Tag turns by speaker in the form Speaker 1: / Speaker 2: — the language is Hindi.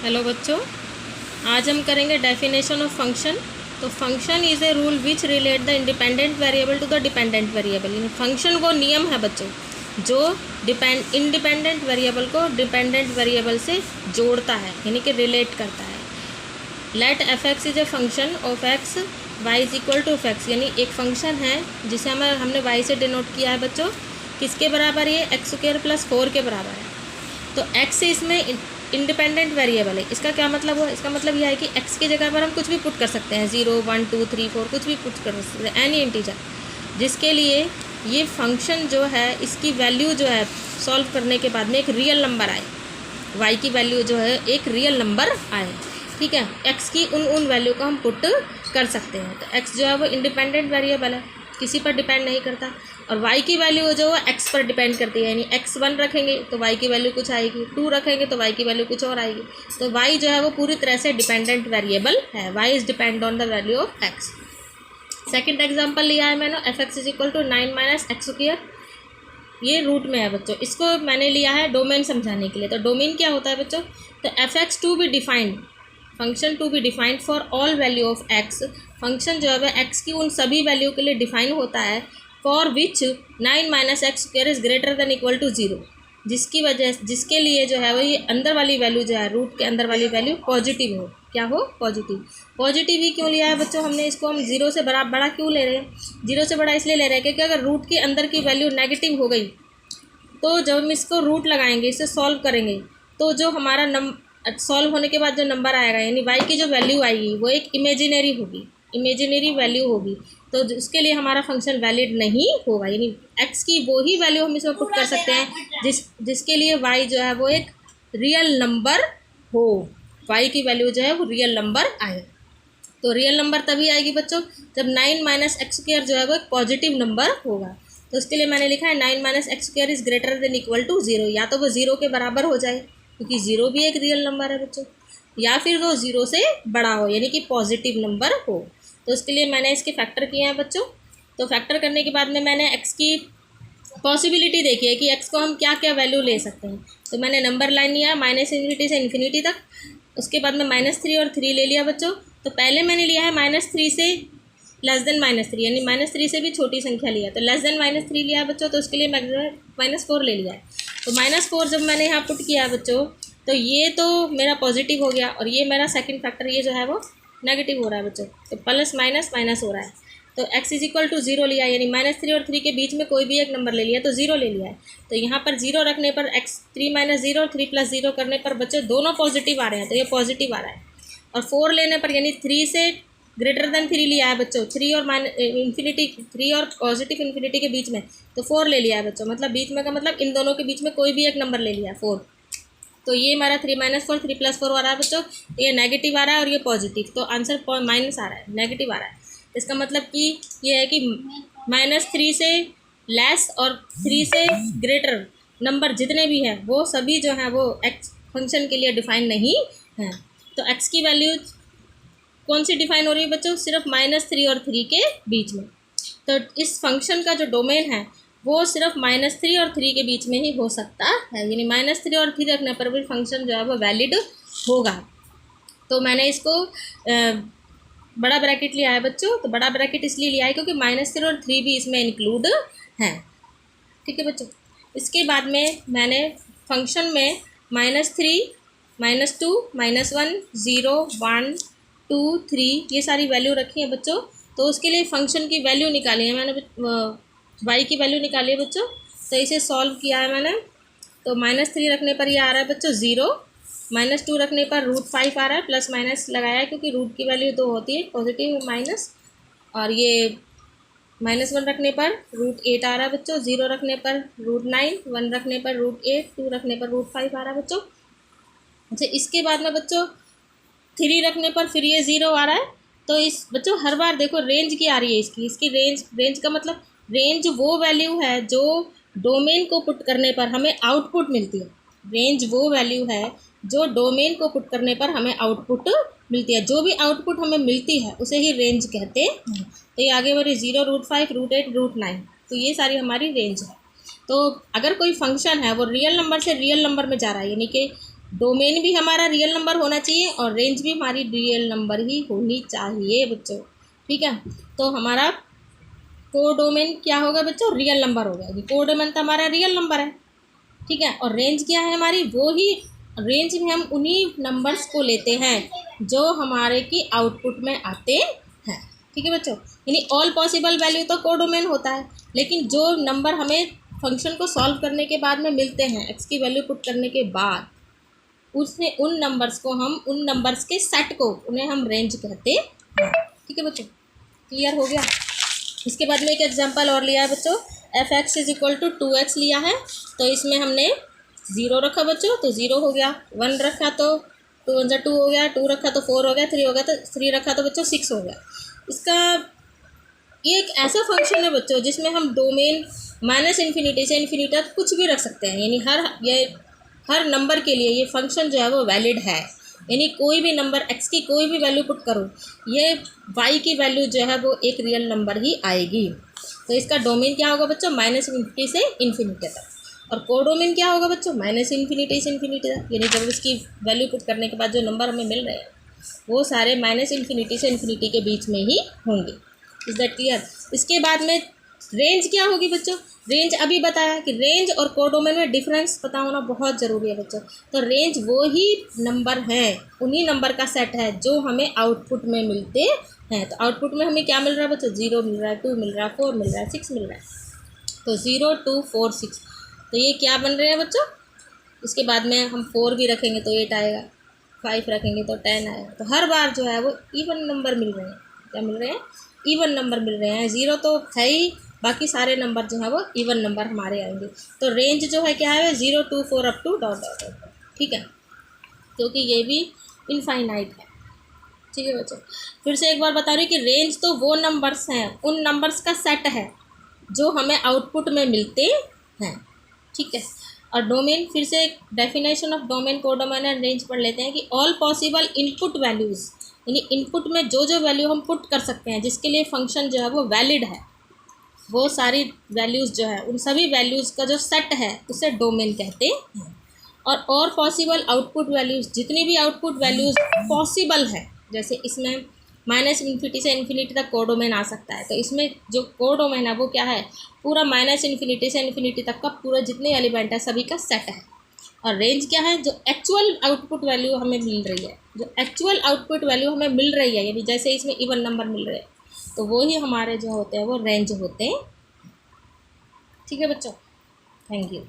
Speaker 1: हेलो बच्चों, आज हम करेंगे डेफिनेशन ऑफ फंक्शन। तो function is a rule which relate the independent variable to the dependent variable. Function वो नियम है बच्चों जो इंडिपेंडेंट वेरिएबल को डिपेंडेंट वेरिएबल से जोड़ता है, यानी कि रिलेट करता है। Let F X is a function of X Y is equal to F X, यानी एक फंक्शन है जिसे हमने वाई से डिनोट किया है बच्चों। किसके बराबर? ये एक्स स्क्वायर प्लस 4 के बराबर है। तो एक्स इसमें इंडिपेंडेंट वेरिएबल है। इसका क्या मतलब हुआ? इसका मतलब यह है कि एक्स की जगह पर हम कुछ भी पुट कर सकते हैं, 0 1 2 3 4 कुछ भी पुट कर सकते हैं, एनी इंटीजर, जिसके लिए ये फंक्शन जो है इसकी वैल्यू जो है सॉल्व करने के बाद में एक रियल नंबर आए, वाई की वैल्यू जो है एक रियल नंबर आए। ठीक है, एक्स की उन वैल्यू को हम पुट कर सकते हैं। तो एक्स जो है वो इंडिपेंडेंट वेरिएबल है, किसी पर डिपेंड नहीं करता। और y की वैल्यू जो है एक्स पर डिपेंड करती है, यानी x 1 रखेंगे तो y की वैल्यू कुछ आएगी, 2 रखेंगे तो y की वैल्यू कुछ और आएगी। तो y जो है वो पूरी तरह से डिपेंडेंट वेरिएबल है। y is depend on the value of x। Second example लिया है मैंने, F X is equal to 9 minus X square. ये रूट में है बच्चों, इसको मैंने लिया है डोमेन समझाने के लिए। तो डोमेन क्या होता है बच्चों? तो F X to be defined, function to be defined for all value of X. Function जो है वह एक्स की उन सभी वैल्यू के लिए डिफाइन होता है for which 9 minus X square is greater than equal to 0, जिसके लिए जो है वो ये अंदर वाली वैल्यू जो है रूट के अंदर वाली वैल्यू पॉजिटिव हो। क्या हो? पॉजिटिव। पॉजिटिव ही क्यों लिया है बच्चों हमने इसको? हम 0 से बड़ा क्यों ले रहे हैं? 0 से बड़ा इसलिए ले रहे हैं क्योंकि अगर रूट के अंदर की वैल्यू नेगेटिव हो गई तो जब हम इसको रूट लगाएंगे, इसे सॉल्व करेंगे, तो जो हमारा सॉल्व होने के बाद जो नंबर आएगा, यानी वाई की जो वैल्यू आएगी वो एक इमेजिनरी होगी, इमेजिनरी वैल्यू होगी। तो उसके लिए हमारा फंक्शन वैलिड नहीं होगा, यानी एक्स की वो ही वैल्यू हम इसमें पुट कर सकते हैं जिसके लिए वाई जो है वो एक रियल नंबर हो, वाई की वैल्यू जो है वो रियल नंबर आए। तो रियल नंबर तभी आएगी बच्चों जब 9 माइनस एक्स स्क्वायर जो है वो एक पॉजिटिव नंबर होगा। तो उसके लिए मैंने लिखा है 9 minus X square is greater than equal to 0। या तो वो 0 के बराबर हो जाए क्योंकि 0 भी एक रियल नंबर है बच्चों, या फिर वो 0 से बड़ा हो, यानी कि पॉजिटिव नंबर हो। तो उसके लिए मैंने इसके फैक्टर किए हैं बच्चों। तो फैक्टर करने के बाद में मैंने एक्स की पॉसिबिलिटी देखी है कि एक्स को हम क्या क्या वैल्यू ले सकते हैं। तो मैंने नंबर लाइन लिया माइनस इन्फिनिटी से इन्फिनिटी तक, उसके बाद में -3 और 3 ले लिया बच्चों। तो पहले मैंने लिया है -3 से लेस देन -3, यानी -3 से भी छोटी संख्या लिया, तो लेस देन -3 लिया है बच्चों। तो उसके लिए मैंने -4 ले लिया है। तो -4 जब मैंने यहाँ पुट किया है बच्चों, तो ये तो मेरा पॉजिटिव हो गया और ये मेरा सेकंड फैक्टर ये जो है वो नेगेटिव हो रहा है बच्चों। तो प्लस माइनस माइनस हो रहा है। तो x इज इक्वल टू 0 लिया, यानी -3 और 3 के बीच में कोई भी एक नंबर ले लिया तो 0 ले लिया है। तो यहाँ पर 0 रखने पर x 3 माइनस 0 और 3 प्लस 0 करने पर बच्चों दोनों पॉजिटिव आ रहे हैं, तो ये पॉजिटिव आ रहा है। और 4 लेने पर, यानी 3 से ग्रेटर देन 3 लिया है बच्चों, 3 और इन्फिनिटी, 3 और पॉजिटिव इन्फिनिटी के बीच में, तो 4 ले लिया है बच्चों। मतलब बीच में का मतलब इन दोनों के बीच में कोई भी एक नंबर ले लिया, 4। तो ये हमारा 3 माइनस 4, 3 प्लस 4 आ रहा है बच्चों। ये नेगेटिव आ रहा है और ये पॉजिटिव, तो आंसर माइनस आ रहा है, नेगेटिव आ रहा है। इसका मतलब कि ये है कि -3 से लेस और 3 से ग्रेटर नंबर जितने भी हैं वो सभी जो हैं वो एक्स फंक्शन के लिए डिफाइन नहीं हैं। तो एक्स की वैल्यू कौन सी डिफाइन हो रही है बच्चों? सिर्फ -3 और 3 के बीच में। तो इस फंक्शन का जो डोमेन है वो सिर्फ -3 और 3 के बीच में ही हो सकता है, यानी -3 और 3 रखने पर भी फंक्शन जो है वो वैलिड होगा। तो मैंने इसको बड़ा ब्रैकेट लिया है बच्चों। तो बड़ा ब्रैकेट इसलिए लिया है क्योंकि -3 और 3 भी इसमें इंक्लूड हैं। ठीक है बच्चों। इसके बाद में मैंने फंक्शन में -3 -2 -1 0 1 2 3 ये सारी वैल्यू रखी है बच्चों। तो उसके लिए फंक्शन की वैल्यू निकाली है मैंने, वाई की वैल्यू निकाली है बच्चों। तो इसे सॉल्व किया है मैंने। तो -3 रखने पर ये आ रहा है बच्चों 0, -2 रखने पर √5 आ रहा है, प्लस माइनस लगाया है क्योंकि रूट की वैल्यू 2 होती है, पॉजिटिव माइनस। और ये -1 रखने पर √8 आ रहा है बच्चों, 0 रखने पर √9, 1 रखने पर √8, 2 रखने पर √5 आ रहा है बच्चों। अच्छा, इसके बाद में बच्चों 3 रखने पर फिर ये 0 आ रहा है। तो इस बच्चों हर बार देखो रेंज की आ रही है इसकी रेंज का मतलब रेंज वो वैल्यू है जो डोमेन को पुट करने पर हमें आउटपुट मिलती है। रेंज वो वैल्यू है जो डोमेन को पुट करने पर हमें आउटपुट मिलती है। जो भी आउटपुट हमें मिलती है उसे ही रेंज कहते हैं। तो ये आगे बढ़े 0 √5 √8 √9, तो ये सारी हमारी रेंज है। तो अगर कोई फंक्शन है वो रियल नंबर से रियल नंबर में जा रहा है, यानी कि डोमेन भी हमारा रियल नंबर होना चाहिए और रेंज भी हमारी रियल नंबर ही होनी चाहिए बच्चों। ठीक है, तो हमारा कोडोमेन क्या होगा बच्चों, रियल नंबर होगा। कोडोमेन तो हमारा रियल नंबर है। ठीक है, और रेंज क्या है हमारी, वो ही रेंज में हम उन्हीं नंबर्स को लेते हैं जो हमारे की आउटपुट में आते हैं। ठीक है बच्चों, यानी ऑल पॉसिबल वैल्यू तो कोडोमेन होता है, लेकिन जो नंबर हमें फंक्शन को सॉल्व करने के बाद में मिलते हैं, एक्स की वैल्यू पुट करने के बाद, उसने उन नंबर्स को हम, उन नंबर्स के सेट को, उन्हें हम रेंज कहते हैं। ठीक है बच्चों, क्लियर हो गया। इसके बाद में एक एग्जांपल और लिया है बच्चों, F X is equal to 2x लिया है, तो इसमें हमने 0 रखा बच्चों तो 0 हो गया, 1 रखा तो 2 1 2 हो गया, 2 रखा तो 4 हो गया, 3 हो गया तो 3 रखा तो बच्चों 6 हो गया। इसका ये एक ऐसा फंक्शन है बच्चों जिसमें हम डोमेन -इन्फिनिटी से इन्फिनिटी तक कुछ भी रख सकते हैं, यानी हर नंबर के लिए ये फंक्शन जो है वो वैलिड है। यानी कोई भी नंबर x की कोई भी वैल्यू पुट करो, ये y की वैल्यू जो है वो एक रियल नंबर ही आएगी। तो इसका डोमेन क्या होगा बच्चों, -इन्फिनिटी से इन्फिनिटी तक। और कोडोमेन क्या होगा बच्चों, -इन्फिनिटी से इन्फिनिटी तक। यानी जब इसकी वैल्यू पुट करने के बाद जो नंबर हमें मिल रहे हैं वो सारे -इन्फिनिटी से इन्फिनिटी के बीच में ही होंगे। Is that clear. इसके बाद में रेंज क्या होगी बच्चों, रेंज अभी बताया कि रेंज और कोडोमेन में डिफरेंस पता होना बहुत ज़रूरी है बच्चों। तो रेंज वो ही नंबर हैं, उन्हीं नंबर का सेट है जो हमें आउटपुट में मिलते हैं। तो आउटपुट में हमें क्या मिल रहा है बच्चों, 0 मिल रहा है, 2 मिल रहा है, 4 मिल रहा है, 6 मिल रहा है। तो 0 2 4 6, तो ये क्या बन रहे हैं बच्चों। इसके बाद में हम 4 भी रखेंगे तो 8 आएगा, 5 रखेंगे तो 10 आएगा। तो हर बार जो है वो इवन नंबर मिल रहे हैं। क्या मिल रहे हैं, इवन नंबर मिल रहे हैं। 0 तो है ही, बाकी सारे नंबर जो है वो इवन नंबर हमारे आएंगे। तो रेंज जो है क्या है, 0 2 4 up to dot dot dot. ठीक है, क्योंकि ये भी इनफाइनाइट है। ठीक है बच्चों, फिर से एक बार बता रही हूँ कि रेंज तो वो नंबर्स हैं, उन नंबर्स का सेट है जो हमें आउटपुट में मिलते हैं। ठीक है, और डोमेन, फिर से definition of domain, codomain and range पढ़ लेते हैं कि ऑल पॉसिबल इनपुट वैल्यूज़, यानी इनपुट में जो जो वैल्यू हम पुट कर सकते हैं जिसके लिए फंक्शन जो है वो वैलिड है, वो सारी वैल्यूज़ जो है उन सभी वैल्यूज़ का जो सेट है उसे डोमेन कहते हैं। और पॉसिबल आउटपुट वैल्यूज़, जितनी भी आउटपुट वैल्यूज़ पॉसिबल है, जैसे इसमें -इन्फिनिटी से इन्फिनिटी तक कोडोमेन आ सकता है, तो इसमें जो कोडोमेन है वो क्या है, पूरा -इन्फिनिटी से इन्फिनिटी तक का पूरा जितने एलिमेंट है सभी का सेट है। और रेंज क्या है, जो एक्चुअल आउटपुट वैल्यू हमें मिल रही है, जो एक्चुअल आउटपुट वैल्यू हमें मिल रही है, यानी जैसे इसमें इवन नंबर मिल रहे हैं तो वो ही हमारे जो होते हैं वो रेंज होते हैं। ठीक है बच्चों, थैंक यू।